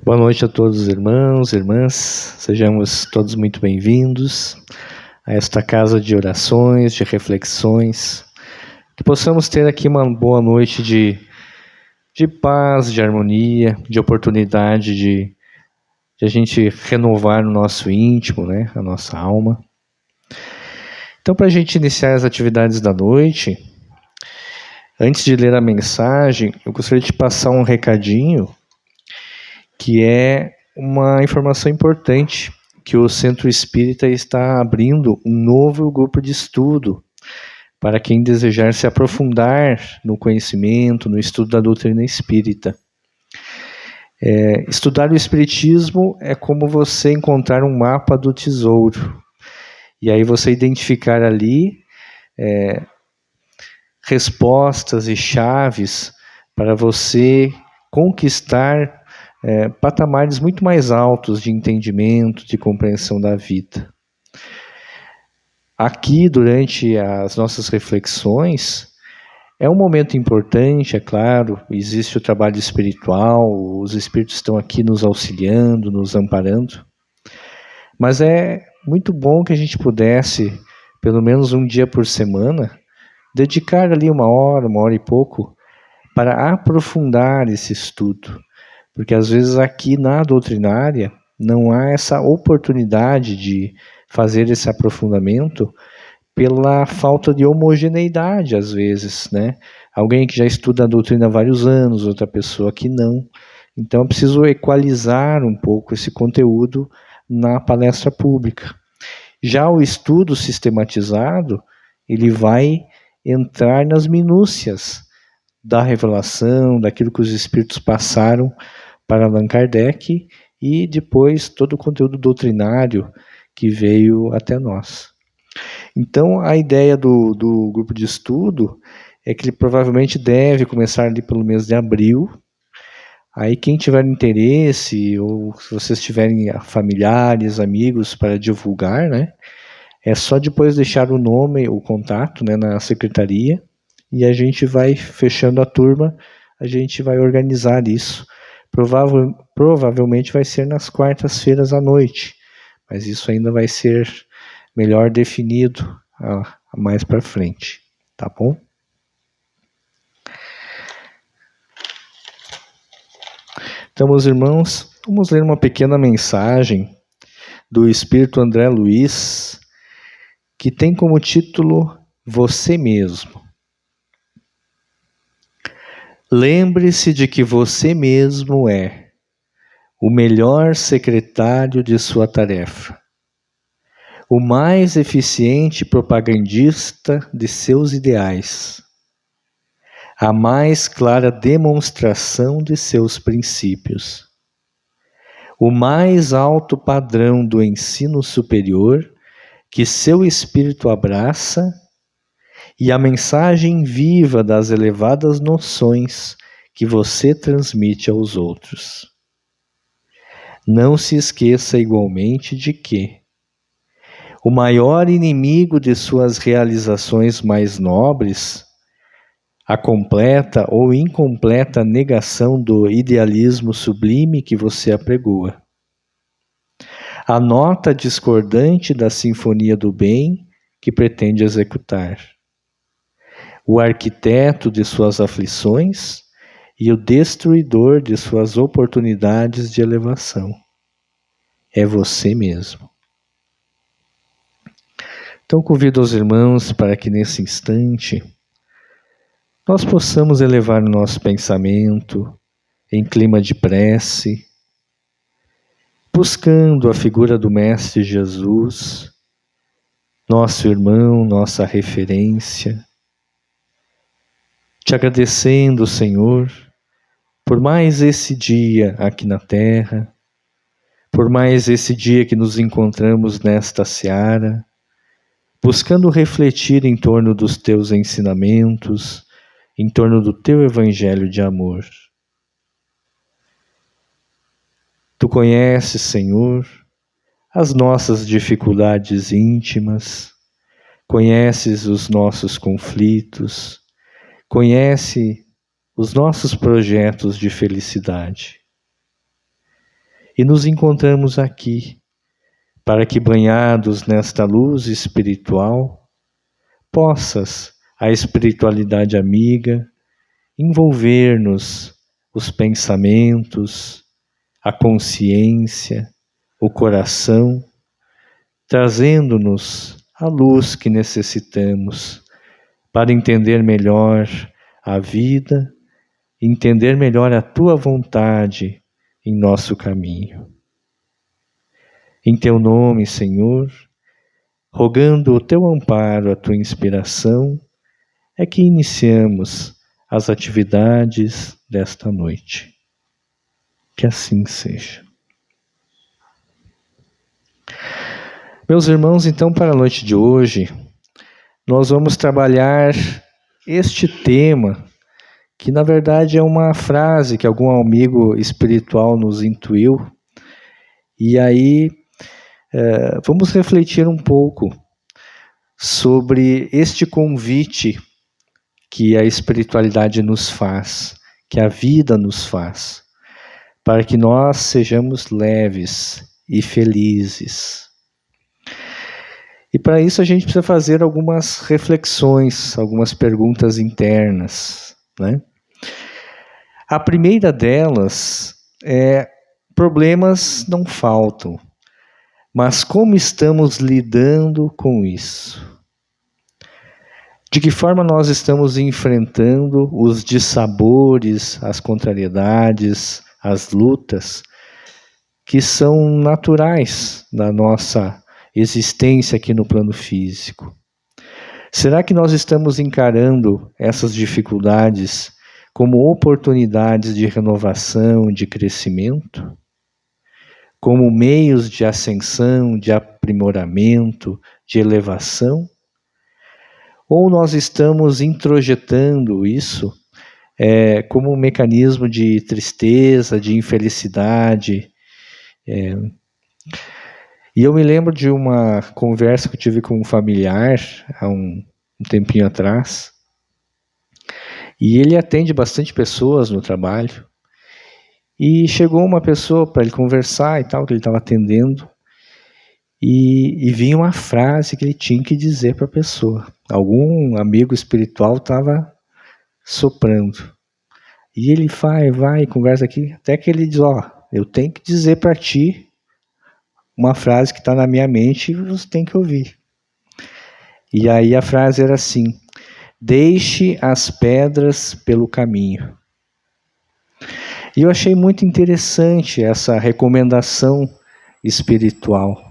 Boa noite a todos os irmãos, irmãs, sejamos todos muito bem-vindos a esta casa de orações, de reflexões, que possamos ter aqui uma boa noite de paz, de harmonia, de oportunidade de a gente renovar o nosso íntimo, né, a nossa alma. Então, para a gente iniciar as atividades da noite, antes de ler a mensagem, eu gostaria de passar um recadinho, que é uma informação importante, que o Centro Espírita está abrindo um novo grupo de estudo para quem desejar se aprofundar no conhecimento, no estudo da doutrina espírita. Estudar o Espiritismo é como você encontrar um mapa do tesouro, e aí você identificar ali respostas e chaves para você conquistar patamares muito mais altos de entendimento, de compreensão da vida. Aqui, durante as nossas reflexões, é um momento importante, é claro, existe o trabalho espiritual, os espíritos estão aqui nos auxiliando, nos amparando, mas é muito bom que a gente pudesse, pelo menos um dia por semana, dedicar ali uma hora e pouco, para aprofundar esse estudo. Porque às vezes aqui na doutrinária não há essa oportunidade de fazer esse aprofundamento pela falta de homogeneidade, às vezes, né? Alguém que já estuda a doutrina há vários anos, outra pessoa que não. Então eu preciso equalizar um pouco esse conteúdo na palestra pública. Já o estudo sistematizado, ele vai entrar nas minúcias da revelação, daquilo que os espíritos passaram para Allan Kardec e depois todo o conteúdo doutrinário que veio até nós. Então, a ideia do grupo de estudo é que ele provavelmente deve começar ali pelo mês de abril. Aí quem tiver interesse, ou se vocês tiverem familiares, amigos para divulgar, né, é só depois deixar o nome, o contato, né, na secretaria, e a gente vai fechando a turma, a gente vai organizar isso. Provavelmente vai ser nas quartas-feiras à noite, mas isso ainda vai ser melhor definido mais para frente, tá bom? Então, meus irmãos, vamos ler uma pequena mensagem do Espírito André Luiz, que tem como título Você Mesmo. Lembre-se de que você mesmo é o melhor secretário de sua tarefa, o mais eficiente propagandista de seus ideais, a mais clara demonstração de seus princípios, o mais alto padrão do ensino superior que seu espírito abraça e a mensagem viva das elevadas noções que você transmite aos outros. Não se esqueça igualmente de que o maior inimigo de suas realizações mais nobres, a completa ou incompleta negação do idealismo sublime que você apregoa, a nota discordante da sinfonia do bem que pretende executar, o arquiteto de suas aflições e o destruidor de suas oportunidades de elevação. É você mesmo. Então convido os irmãos para que nesse instante nós possamos elevar o nosso pensamento em clima de prece, buscando a figura do Mestre Jesus, nosso irmão, nossa referência, te agradecendo, Senhor, por mais esse dia aqui na Terra, por mais esse dia que nos encontramos nesta seara, buscando refletir em torno dos teus ensinamentos, em torno do teu evangelho de amor. Tu conheces, Senhor, as nossas dificuldades íntimas, conheces os nossos conflitos, conhece os nossos projetos de felicidade. E nos encontramos aqui, para que, banhados nesta luz espiritual, possas, a espiritualidade amiga, envolver-nos os pensamentos, a consciência, o coração, trazendo-nos a luz que necessitamos para entender melhor a vida, entender melhor a Tua vontade em nosso caminho. Em Teu nome, Senhor, rogando o Teu amparo, a Tua inspiração, é que iniciamos as atividades desta noite. Que assim seja. Meus irmãos, então, para a noite de hoje, nós vamos trabalhar este tema, que na verdade é uma frase que algum amigo espiritual nos intuiu, e aí vamos refletir um pouco sobre este convite que a espiritualidade nos faz, que a vida nos faz, para que nós sejamos leves e felizes. E para isso a gente precisa fazer algumas reflexões, algumas perguntas internas, né? A primeira delas é: problemas não faltam, mas como estamos lidando com isso? De que forma nós estamos enfrentando os dissabores, as contrariedades, as lutas que são naturais da nossa existência aqui no plano físico? Será que nós estamos encarando essas dificuldades como oportunidades de renovação, de crescimento? Como meios de ascensão, de aprimoramento, de elevação? Ou nós estamos introjetando isso como um mecanismo de tristeza, de infelicidade? E eu me lembro de uma conversa que eu tive com um familiar há um tempinho atrás, e ele atende bastante pessoas no trabalho, e chegou uma pessoa para ele conversar e tal, que ele estava atendendo, e vinha uma frase que ele tinha que dizer para a pessoa. Algum amigo espiritual estava soprando. E ele vai, conversa aqui, até que ele diz: eu tenho que dizer para ti uma frase que está na minha mente e você tem que ouvir. E aí a frase era assim: deixe as pedras pelo caminho. E eu achei muito interessante essa recomendação espiritual.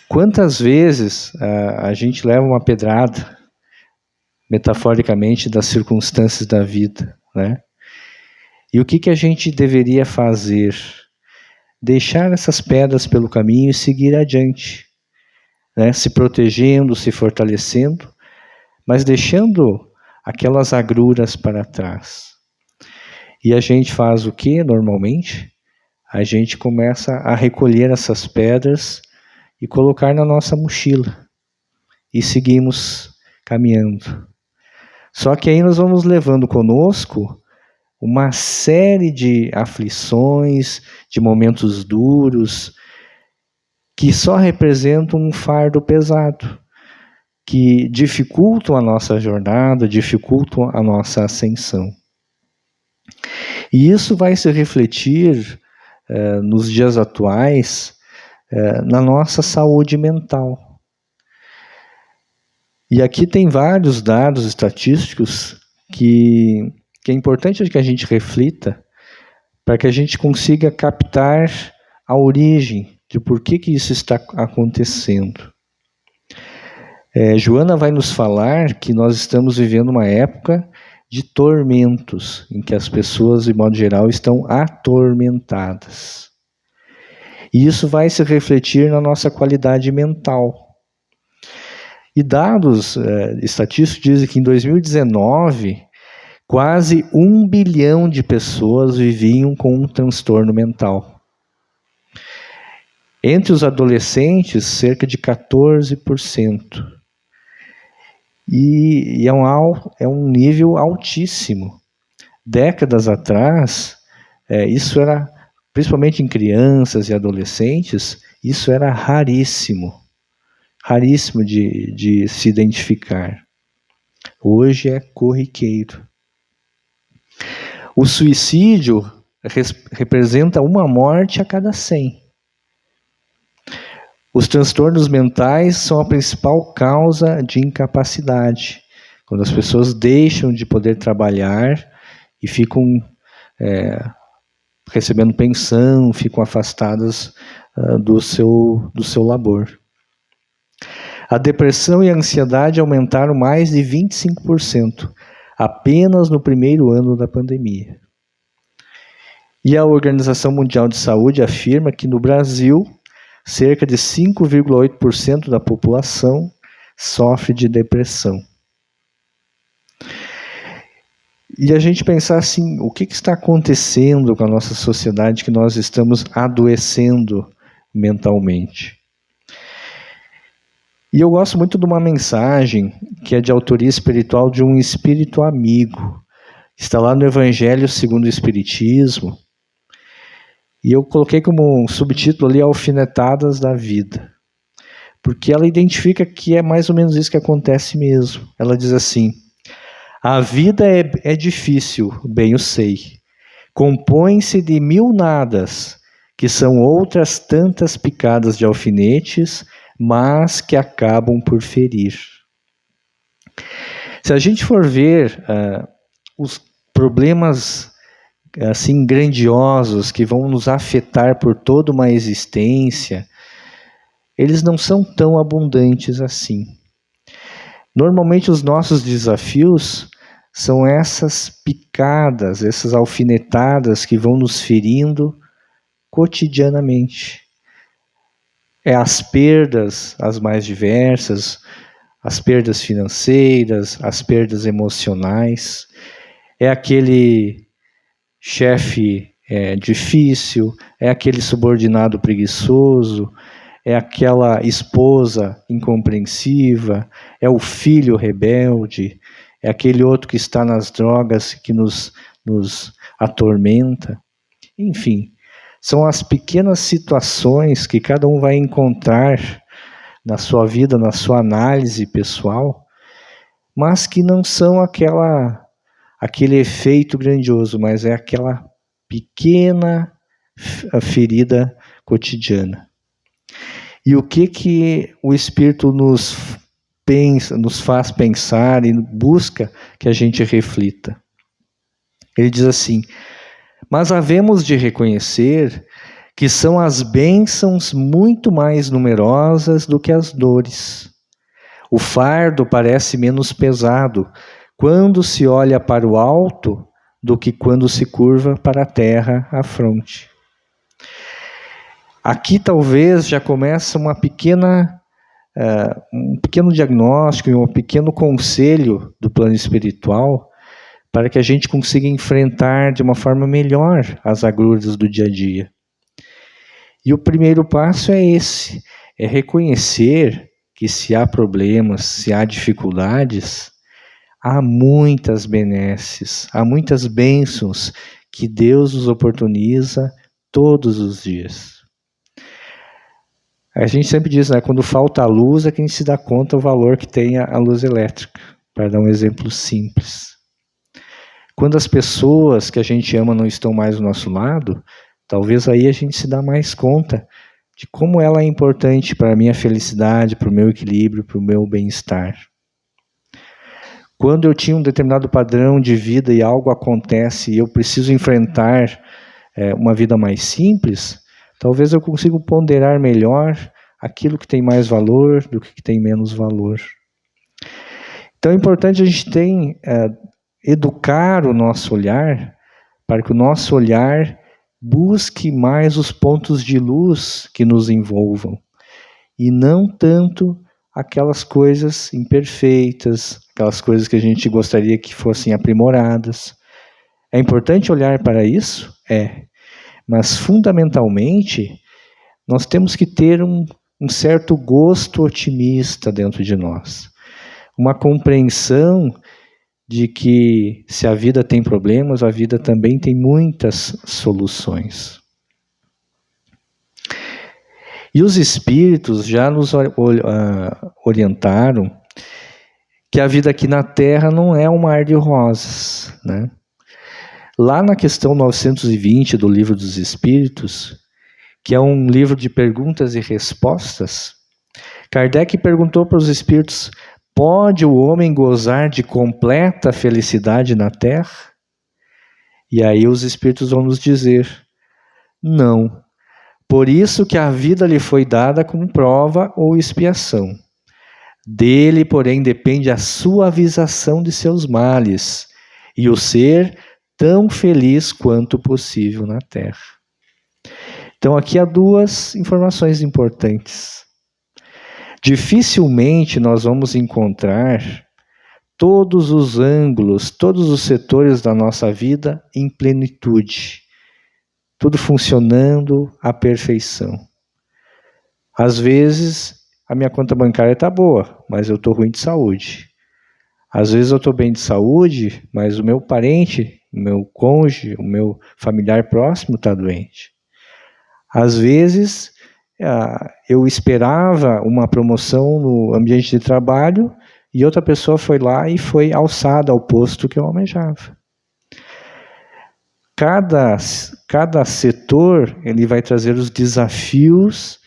Quantas vezes a gente leva uma pedrada, metaforicamente, das circunstâncias da vida, né? E o que a gente deveria fazer? Deixar essas pedras pelo caminho e seguir adiante, né? Se protegendo, se fortalecendo, mas deixando aquelas agruras para trás. E a gente faz o que normalmente? A gente começa a recolher essas pedras e colocar na nossa mochila. E seguimos caminhando. Só que aí nós vamos levando conosco uma série de aflições, de momentos duros, que só representam um fardo pesado, que dificultam a nossa jornada, dificultam a nossa ascensão. E isso vai se refletir nos dias atuais na nossa saúde mental. E aqui tem vários dados estatísticos que é importante que a gente reflita para que a gente consiga captar a origem de por que isso está acontecendo. Joana vai nos falar que nós estamos vivendo uma época de tormentos, em que as pessoas, de modo geral, estão atormentadas. E isso vai se refletir na nossa qualidade mental. E dados estatísticos dizem que em 2019, quase 1 bilhão de pessoas viviam com um transtorno mental. Entre os adolescentes, cerca de 14%. E é um nível altíssimo. Décadas atrás, isso era principalmente em crianças e adolescentes, isso era raríssimo. Raríssimo de se identificar. Hoje é corriqueiro. O suicídio representa uma morte a cada 100. Os transtornos mentais são a principal causa de incapacidade. Quando as pessoas deixam de poder trabalhar e ficam recebendo pensão, ficam afastadas do seu labor. A depressão e a ansiedade aumentaram mais de 25%, apenas no primeiro ano da pandemia. E a Organização Mundial de Saúde afirma que no Brasil, cerca de 5,8% da população sofre de depressão. E a gente pensar assim, o que está acontecendo com a nossa sociedade que nós estamos adoecendo mentalmente? E eu gosto muito de uma mensagem que é de autoria espiritual de um espírito amigo. Está lá no Evangelho segundo o Espiritismo. E eu coloquei como um subtítulo ali, Alfinetadas da Vida. Porque ela identifica que é mais ou menos isso que acontece mesmo. Ela diz assim: a vida é difícil, bem eu sei. Compõe-se de 1000 nadas, que são outras tantas picadas de alfinetes, mas que acabam por ferir. Se a gente for ver os problemas assim grandiosos que vão nos afetar por toda uma existência, eles não são tão abundantes assim. Normalmente os nossos desafios são essas picadas, essas alfinetadas que vão nos ferindo cotidianamente. É as perdas, as mais diversas, as perdas financeiras, as perdas emocionais, é aquele chefe difícil, é aquele subordinado preguiçoso, é aquela esposa incompreensiva, é o filho rebelde, é aquele outro que está nas drogas que nos atormenta. Enfim, são as pequenas situações que cada um vai encontrar na sua vida, na sua análise pessoal, mas que não são aquele efeito grandioso, mas é aquela pequena ferida cotidiana. E o que o Espírito nos faz pensar e busca que a gente reflita? Ele diz assim: mas havemos de reconhecer que são as bênçãos muito mais numerosas do que as dores. O fardo parece menos pesado quando se olha para o alto do que quando se curva para a terra a fronte. Aqui talvez já começa um pequeno diagnóstico e um pequeno conselho do plano espiritual para que a gente consiga enfrentar de uma forma melhor as agruras do dia a dia. E o primeiro passo é esse, é reconhecer que se há problemas, se há dificuldades, há muitas benesses, há muitas bênçãos que Deus nos oportuniza todos os dias. A gente sempre diz, né, quando falta a luz é que a gente se dá conta do valor que tem a luz elétrica, para dar um exemplo simples. Quando as pessoas que a gente ama não estão mais do nosso lado, talvez aí a gente se dá mais conta de como ela é importante para a minha felicidade, para o meu equilíbrio, para o meu bem-estar. Quando eu tinha um determinado padrão de vida e algo acontece e eu preciso enfrentar uma vida mais simples, talvez eu consiga ponderar melhor aquilo que tem mais valor do que tem menos valor. Então é importante a gente educar o nosso olhar para que o nosso olhar busque mais os pontos de luz que nos envolvam e não tanto aquelas coisas imperfeitas, aquelas coisas que a gente gostaria que fossem aprimoradas. É importante olhar para isso? Mas fundamentalmente nós temos que ter um certo gosto otimista dentro de nós, uma compreensão de que se a vida tem problemas, a vida também tem muitas soluções. E os espíritos já nos orientaram que a vida aqui na Terra não é um mar de rosas, né? Lá na questão 920 do Livro dos Espíritos, que é um livro de perguntas e respostas, Kardec perguntou para os espíritos: pode o homem gozar de completa felicidade na Terra? E aí os espíritos vão nos dizer: não. Por isso que a vida lhe foi dada como prova ou expiação. Dele, porém, depende a suavização de seus males e o ser tão feliz quanto possível na Terra. Então aqui há duas informações importantes. Dificilmente nós vamos encontrar todos os ângulos, todos os setores da nossa vida em plenitude. Tudo funcionando à perfeição. Às vezes, a minha conta bancária está boa, mas eu estou ruim de saúde. Às vezes eu estou bem de saúde, mas o meu parente, o meu cônjuge, o meu familiar próximo está doente. Às vezes, eu esperava uma promoção no ambiente de trabalho e outra pessoa foi lá e foi alçada ao posto que eu almejava. Cada setor ele vai trazer os desafios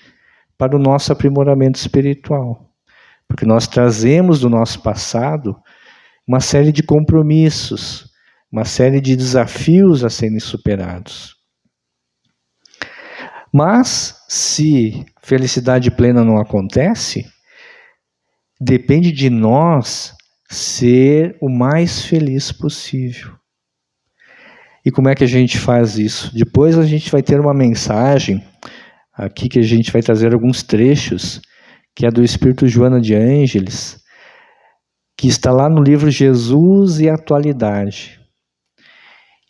para o nosso aprimoramento espiritual. Porque nós trazemos do nosso passado uma série de compromissos, uma série de desafios a serem superados. Mas, se felicidade plena não acontece, depende de nós ser o mais feliz possível. E como é que a gente faz isso? Depois a gente vai ter uma mensagem aqui que a gente vai trazer alguns trechos, que é do Espírito Joana de Ângeles, que está lá no livro Jesus e a Atualidade.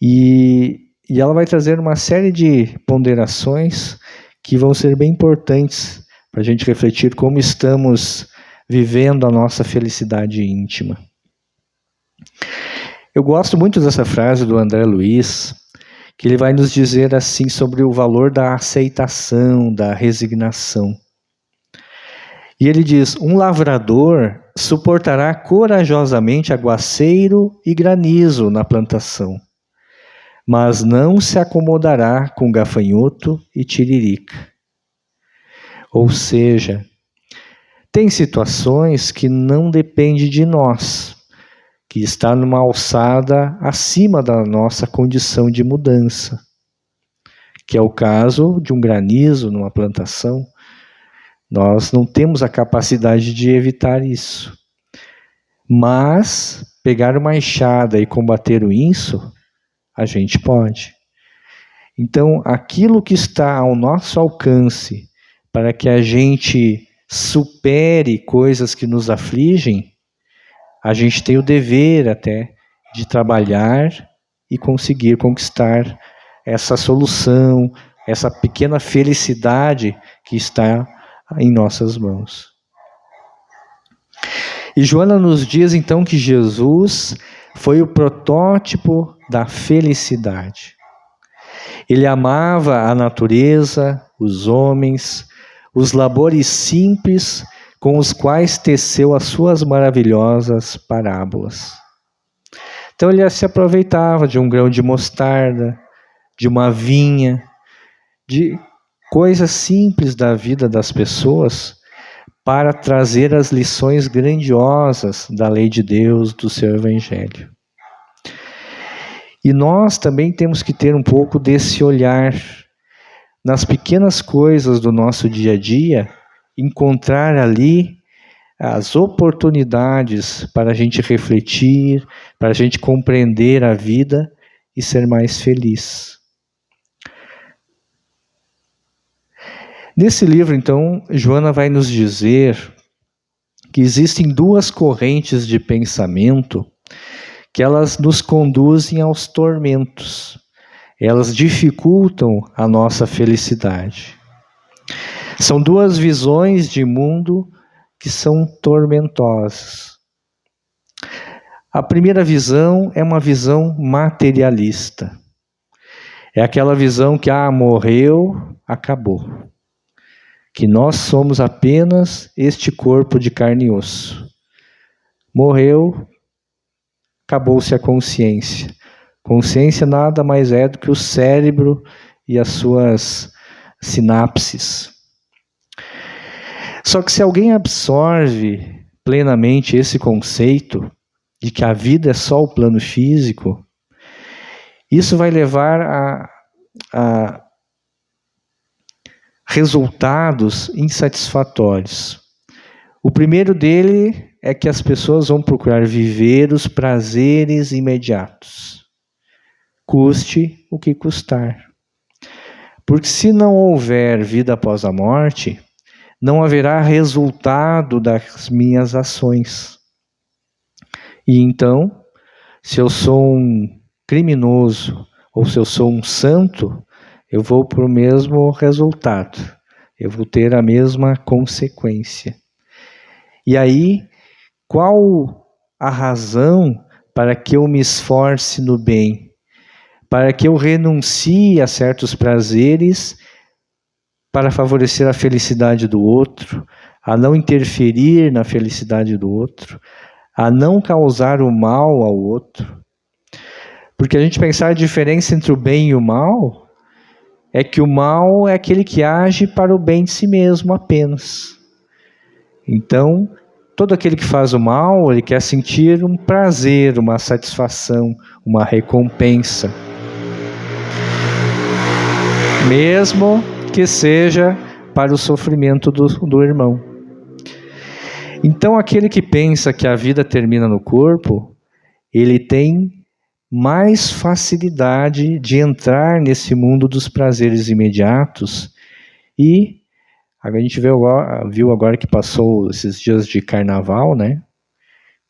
E ela vai trazer uma série de ponderações que vão ser bem importantes para a gente refletir como estamos vivendo a nossa felicidade íntima. Eu gosto muito dessa frase do André Luiz, que ele vai nos dizer assim sobre o valor da aceitação, da resignação. E ele diz: um lavrador suportará corajosamente aguaceiro e granizo na plantação, mas não se acomodará com gafanhoto e tiririca. Ou seja, tem situações que não dependem de nós, que está numa alçada acima da nossa condição de mudança, que é o caso de um granizo numa plantação. Nós não temos a capacidade de evitar isso. Mas pegar uma enxada e combater isso, a gente pode. Então, aquilo que está ao nosso alcance para que a gente supere coisas que nos afligem, a gente tem o dever até de trabalhar e conseguir conquistar essa solução, essa pequena felicidade que está em nossas mãos. E Joana nos diz então que Jesus foi o protótipo da felicidade. Ele amava a natureza, os homens, os labores simples com os quais teceu as suas maravilhosas parábolas. Então ele se aproveitava de um grão de mostarda, de uma vinha, de coisas simples da vida das pessoas para trazer as lições grandiosas da lei de Deus, do seu Evangelho. E nós também temos que ter um pouco desse olhar nas pequenas coisas do nosso dia a dia, encontrar ali as oportunidades para a gente refletir, para a gente compreender a vida e ser mais feliz. Nesse livro, então, Joana vai nos dizer que existem duas correntes de pensamento que elas nos conduzem aos tormentos. Elas dificultam a nossa felicidade. São duas visões de mundo que são tormentosas. A primeira visão é uma visão materialista. É aquela visão que, morreu, acabou. que nós somos apenas este corpo de carne e osso. Morreu, acabou-se a consciência. Consciência nada mais é do que o cérebro e as suas sinapses. Só que se alguém absorve plenamente esse conceito de que a vida é só o plano físico, isso vai levar a resultados insatisfatórios. O primeiro dele é que as pessoas vão procurar viver os prazeres imediatos, custe o que custar. Porque se não houver vida após a morte, não haverá resultado das minhas ações. E então, se eu sou um criminoso ou se eu sou um santo, eu vou para o mesmo resultado. Eu vou ter a mesma consequência. E aí, qual a razão para que eu me esforce no bem? Para que eu renuncie a certos prazeres para favorecer a felicidade do outro, a não interferir na felicidade do outro, a não causar o mal ao outro. Porque a gente pensar a diferença entre o bem e o mal, é que o mal é aquele que age para o bem de si mesmo apenas. Então, todo aquele que faz o mal, ele quer sentir um prazer, uma satisfação, uma recompensa. Mesmo que seja para o sofrimento do irmão. Então, aquele que pensa que a vida termina no corpo, ele tem mais facilidade de entrar nesse mundo dos prazeres imediatos. E a gente viu agora que passou esses dias de carnaval, né?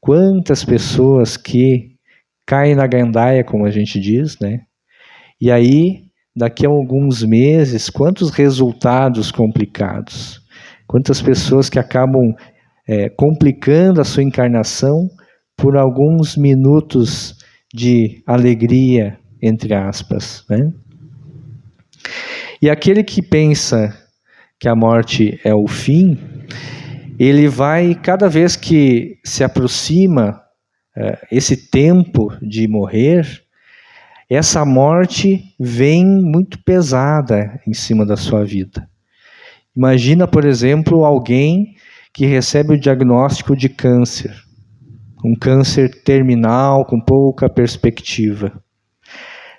Quantas pessoas que caem na gandaia, como a gente diz, né? E aí, daqui a alguns meses, quantos resultados complicados. Quantas pessoas que acabam complicando a sua encarnação por alguns minutos de alegria, entre aspas, né? E aquele que pensa que a morte é o fim, ele vai, cada vez que se aproxima esse tempo de morrer, essa morte vem muito pesada em cima da sua vida. Imagina, por exemplo, alguém que recebe o diagnóstico de câncer, um câncer terminal, com pouca perspectiva.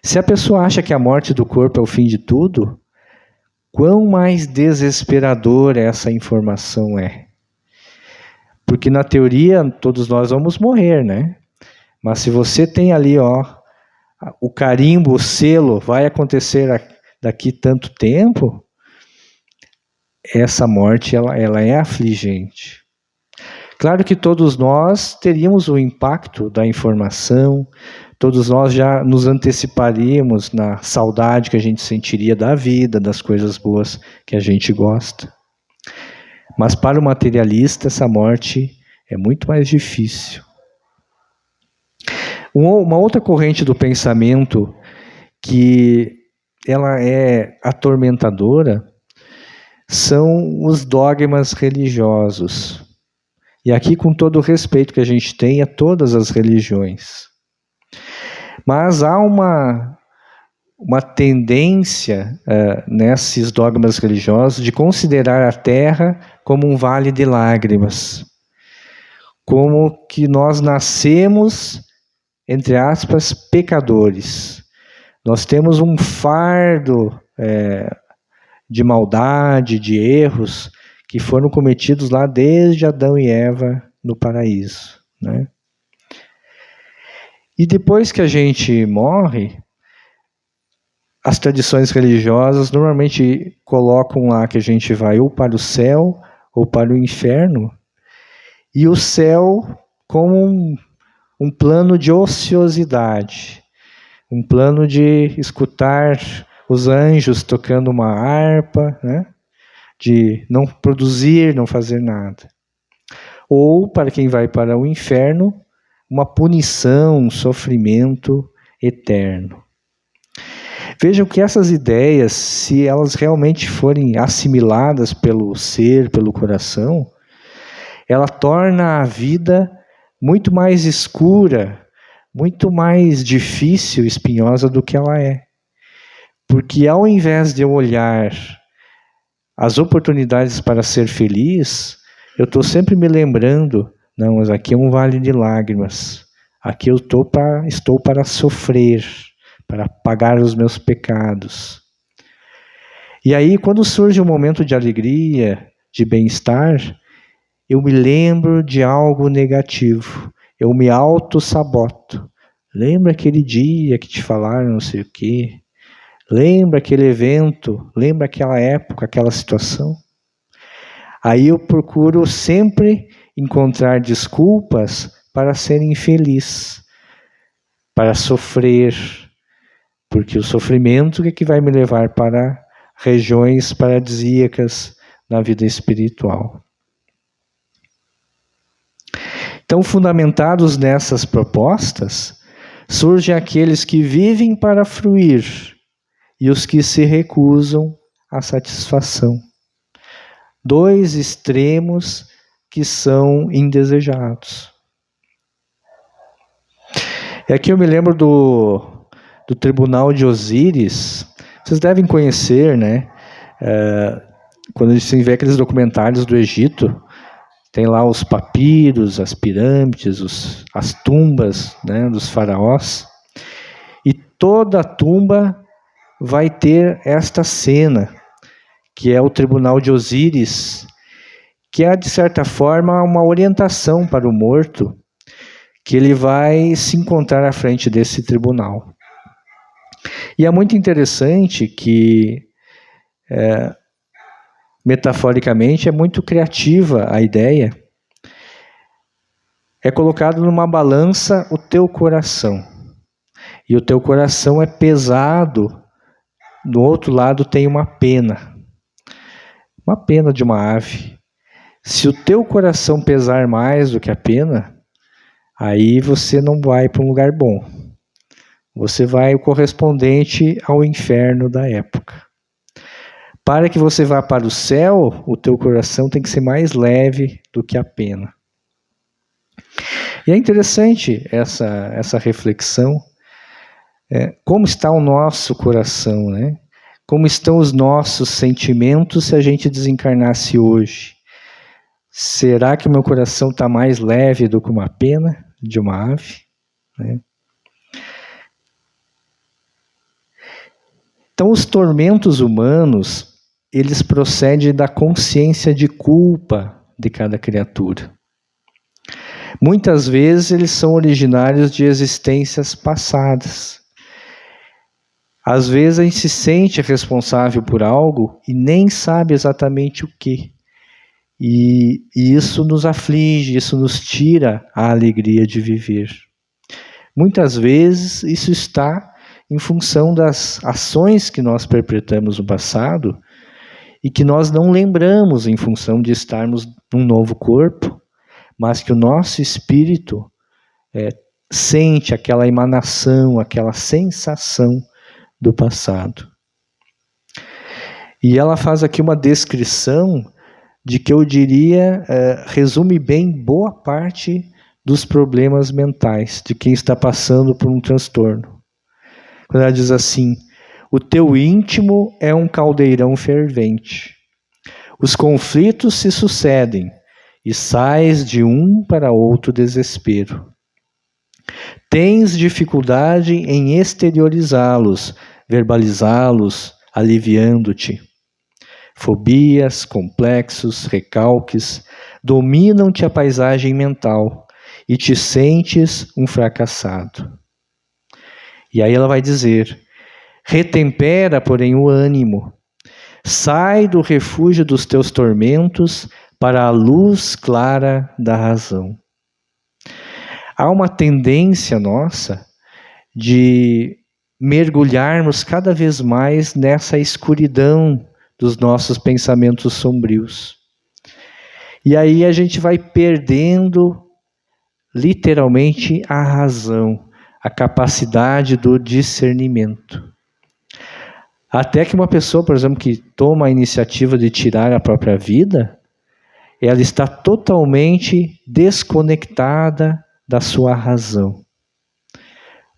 Se a pessoa acha que a morte do corpo é o fim de tudo, quão mais desesperadora essa informação é. Porque na teoria todos nós vamos morrer, né? Mas se você tem ali, o carimbo, o selo, vai acontecer daqui tanto tempo, essa morte ela é afligente. Claro que todos nós teríamos o impacto da informação, todos nós já nos anteciparíamos na saudade que a gente sentiria da vida, das coisas boas que a gente gosta. Mas para o materialista, essa morte é muito mais difícil. Uma outra corrente do pensamento que ela é atormentadora são os dogmas religiosos. E aqui, com todo o respeito que a gente tem a todas as religiões. Mas há uma tendência nesses dogmas religiosos de considerar a Terra como um vale de lágrimas. Como que nós nascemos, entre aspas, pecadores. Nós temos um fardo de maldade, de erros, que foram cometidos lá desde Adão e Eva no paraíso, né? E depois que a gente morre, as tradições religiosas normalmente colocam lá que a gente vai ou para o céu ou para o inferno, e o céu como um plano de ociosidade, um plano de escutar os anjos tocando uma harpa, né? De não produzir, não fazer nada. Ou, para quem vai para o inferno, uma punição, um sofrimento eterno. Vejam que essas ideias, se elas realmente forem assimiladas pelo ser, pelo coração, ela torna a vida muito mais escura, muito mais difícil, espinhosa do que ela é. Porque ao invés de eu olhar as oportunidades para ser feliz, eu estou sempre me lembrando, não, mas aqui é um vale de lágrimas. Aqui eu estou para sofrer, para pagar os meus pecados. E aí, quando surge um momento de alegria, de bem-estar, eu me lembro de algo negativo. Eu me auto-saboto. Lembra aquele dia que te falaram não sei o quê? Lembra aquele evento? Lembra aquela época, aquela situação? Aí eu procuro sempre encontrar desculpas para ser infeliz, para sofrer, porque o sofrimento é que vai me levar para regiões paradisíacas na vida espiritual. Então, fundamentados nessas propostas, surgem aqueles que vivem para fruir e os que se recusam à satisfação. Dois extremos que são indesejados. E aqui eu me lembro do Tribunal de Osíris. Vocês devem conhecer, né? Quando se vê aqueles documentários do Egito, tem lá os papiros, as pirâmides, as tumbas, né, dos faraós. E toda a tumba vai ter esta cena, que é o Tribunal de Osíris, que é, de certa forma, uma orientação para o morto, que ele vai se encontrar à frente desse tribunal. E é muito interessante que, metaforicamente, é muito criativa a ideia. É colocado numa balança o teu coração. E o teu coração é pesado. Do outro lado tem uma pena. Uma pena de uma ave. Se o teu coração pesar mais do que a pena, aí você não vai para um lugar bom. Você vai o correspondente ao inferno da época. Para que você vá para o céu, o teu coração tem que ser mais leve do que a pena. E é interessante essa reflexão. Como está o nosso coração, né? Como estão os nossos sentimentos se a gente desencarnasse hoje? Será que o meu coração está mais leve do que uma pena de uma ave? Né? Então, os tormentos humanos, eles procedem da consciência de culpa de cada criatura. Muitas vezes, eles são originários de existências passadas. Às vezes, a gente se sente responsável por algo e nem sabe exatamente o que. E isso nos aflige, isso nos tira a alegria de viver. Muitas vezes, isso está em função das ações que nós perpetramos no passado e que nós não lembramos em função de estarmos num novo corpo, mas que o nosso espírito sente aquela emanação, aquela sensação do passado. E ela faz aqui uma descrição de que eu diria, resume bem boa parte dos problemas mentais de quem está passando por um transtorno. Quando ela diz assim: o teu íntimo é um caldeirão fervente. Os conflitos se sucedem e sais de um para outro desespero. Tens dificuldade em exteriorizá-los, verbalizá-los, aliviando-te. Fobias, complexos, recalques dominam-te a paisagem mental e te sentes um fracassado. E aí ela vai dizer: retempera, porém, o ânimo. Sai do refúgio dos teus tormentos para a luz clara da razão. Há uma tendência nossa de mergulharmos cada vez mais nessa escuridão dos nossos pensamentos sombrios. E aí a gente vai perdendo, literalmente, a razão, a capacidade do discernimento. Até que uma pessoa, por exemplo, que toma a iniciativa de tirar a própria vida, ela está totalmente desconectada da sua razão.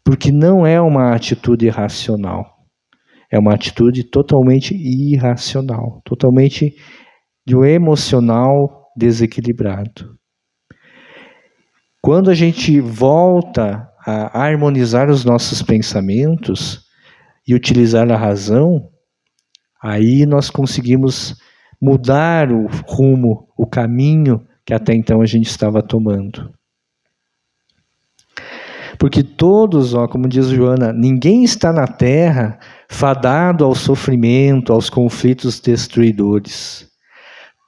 Porque não é uma atitude racional. É uma atitude totalmente irracional, totalmente de um emocional desequilibrado. Quando a gente volta a harmonizar os nossos pensamentos e utilizar a razão, aí nós conseguimos mudar o rumo, o caminho que até então a gente estava tomando. Porque todos, como diz Joana, ninguém está na Terra fadado ao sofrimento, aos conflitos destruidores.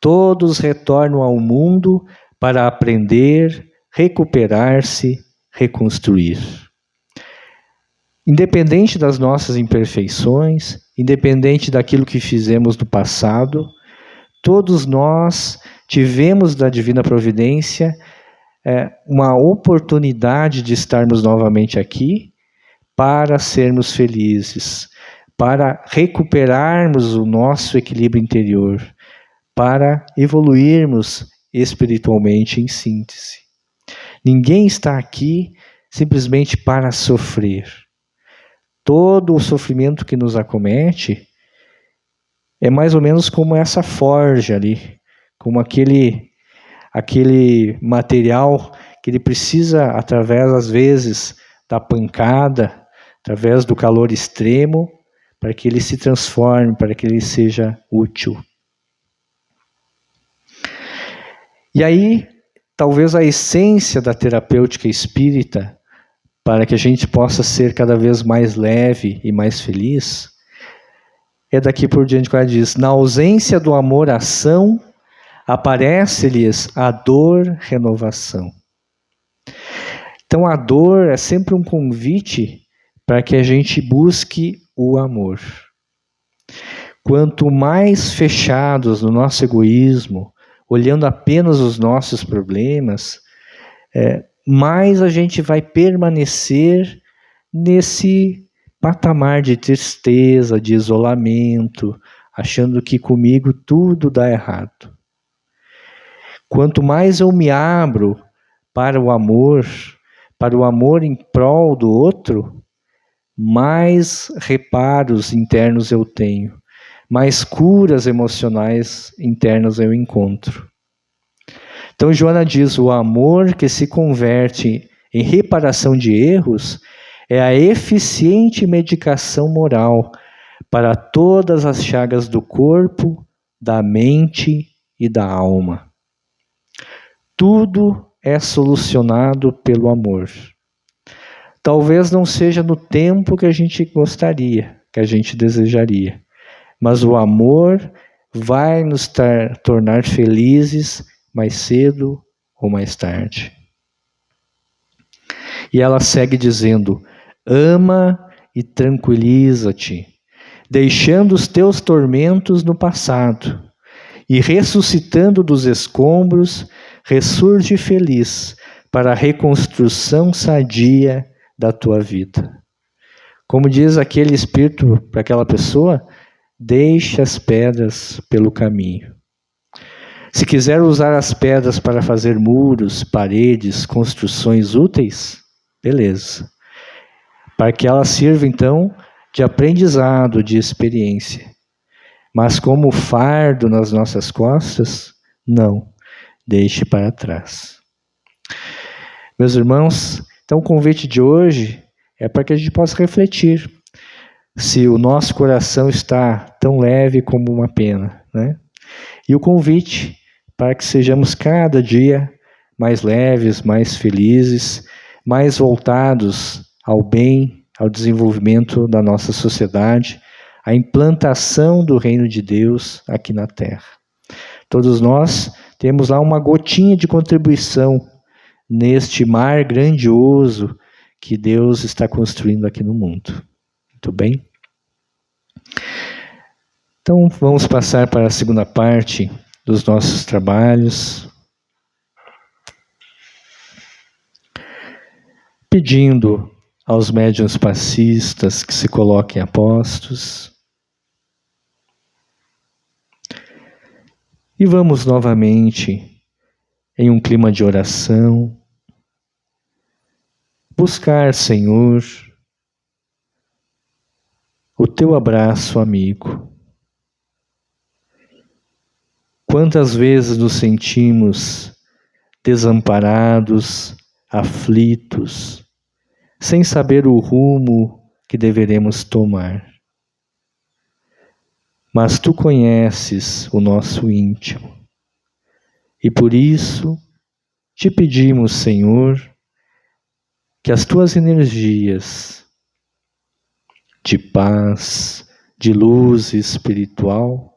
Todos retornam ao mundo para aprender, recuperar-se, reconstruir. Independente das nossas imperfeições, independente daquilo que fizemos no passado, todos nós tivemos da Divina Providência uma oportunidade de estarmos novamente aqui para sermos felizes, para recuperarmos o nosso equilíbrio interior, para evoluirmos espiritualmente em síntese. Ninguém está aqui simplesmente para sofrer. Todo o sofrimento que nos acomete é mais ou menos como essa forja ali, como aquele material que ele precisa, através, às vezes, da pancada, através do calor extremo, para que ele se transforme, para que ele seja útil. E aí, talvez a essência da terapêutica espírita, para que a gente possa ser cada vez mais leve e mais feliz, é daqui por diante que ela diz: na ausência do amor-ação, aparece-lhes a dor-renovação. Então a dor é sempre um convite para que a gente busque o amor. Quanto mais fechados no nosso egoísmo, olhando apenas os nossos problemas, mais a gente vai permanecer nesse patamar de tristeza, de isolamento, achando que comigo tudo dá errado. Quanto mais eu me abro para o amor em prol do outro, mais reparos internos eu tenho, mais curas emocionais internas eu encontro. Então Joana diz: o amor que se converte em reparação de erros é a eficiente medicação moral para todas as chagas do corpo, da mente e da alma. Tudo é solucionado pelo amor. Talvez não seja no tempo que a gente gostaria, que a gente desejaria, mas o amor vai nos tornar felizes mais cedo ou mais tarde. E ela segue dizendo: ama e tranquiliza-te, deixando os teus tormentos no passado, e ressuscitando dos escombros, ressurge feliz para a reconstrução sadia da tua vida. Como diz aquele espírito para aquela pessoa: deixe as pedras pelo caminho. Se quiser usar as pedras para fazer muros, paredes, construções úteis, beleza. Para que elas sirvam, então, de aprendizado, de experiência. Mas como fardo nas nossas costas, não. Deixe para trás. Meus irmãos, então o convite de hoje é para que a gente possa refletir se o nosso coração está tão leve como uma pena, né? E o convite para que sejamos cada dia mais leves, mais felizes, mais voltados ao bem, ao desenvolvimento da nossa sociedade, à implantação do reino de Deus aqui na Terra. Todos nós temos lá uma gotinha de contribuição neste mar grandioso que Deus está construindo aqui no mundo. Muito bem? Então, vamos passar para a segunda parte dos nossos trabalhos, pedindo aos médiuns passistas que se coloquem a postos. E vamos novamente, em um clima de oração, buscar, Senhor, o teu abraço amigo. Quantas vezes nos sentimos desamparados, aflitos, sem saber o rumo que deveremos tomar. Mas tu conheces o nosso íntimo. E por isso te pedimos, Senhor, que as tuas energias de paz, de luz espiritual,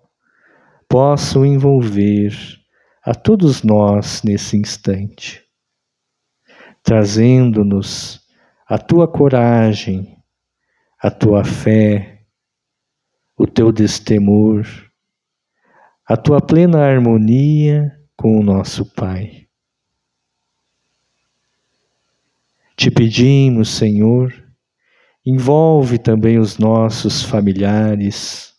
possam envolver a todos nós nesse instante, trazendo-nos a tua coragem, a tua fé, o teu destemor, a tua plena harmonia com o nosso Pai. Te pedimos, Senhor, envolve também os nossos familiares,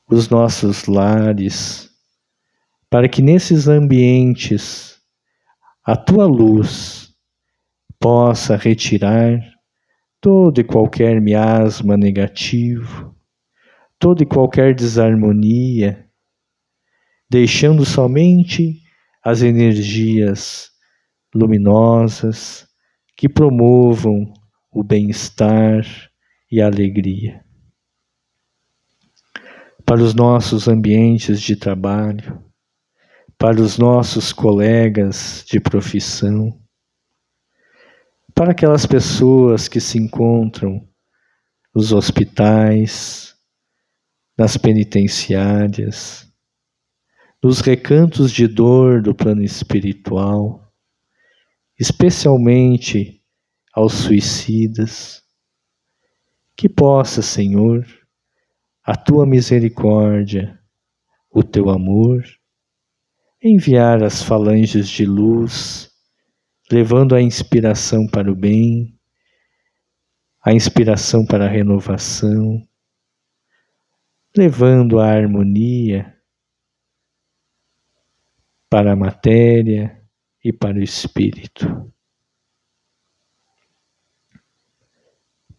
os nossos lares, para que nesses ambientes a tua luz possa retirar todo e qualquer miasma negativo, toda e qualquer desarmonia, deixando somente as energias luminosas que promovam o bem-estar e a alegria. Para os nossos ambientes de trabalho, para os nossos colegas de profissão, para aquelas pessoas que se encontram nos hospitais, nas penitenciárias, nos recantos de dor do plano espiritual, especialmente aos suicidas, que possa, Senhor, a tua misericórdia, o teu amor, enviar as falanges de luz, levando a inspiração para o bem, a inspiração para a renovação, levando a harmonia para a matéria e para o espírito.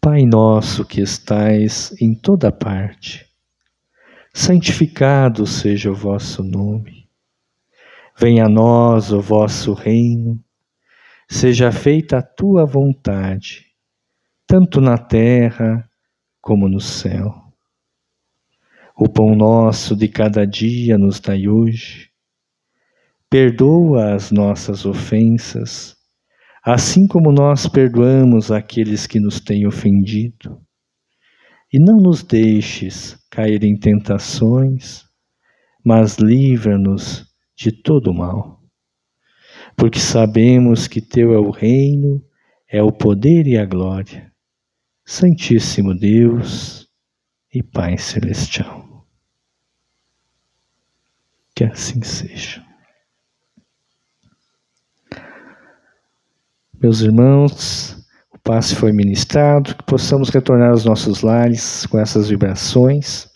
Pai nosso que estais em toda parte, santificado seja o vosso nome. Venha a nós o vosso reino, seja feita a tua vontade, tanto na terra como no céu. O pão nosso de cada dia nos dai hoje. Perdoa as nossas ofensas, assim como nós perdoamos aqueles que nos têm ofendido. E não nos deixes cair em tentações, mas livra-nos de todo o mal. Porque sabemos que teu é o reino, é o poder e a glória. Santíssimo Deus e Pai Celestial. Que assim seja. Meus irmãos, o passe foi ministrado, que possamos retornar aos nossos lares com essas vibrações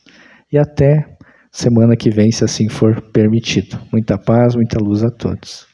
e até semana que vem, se assim for permitido. Muita paz, muita luz a todos.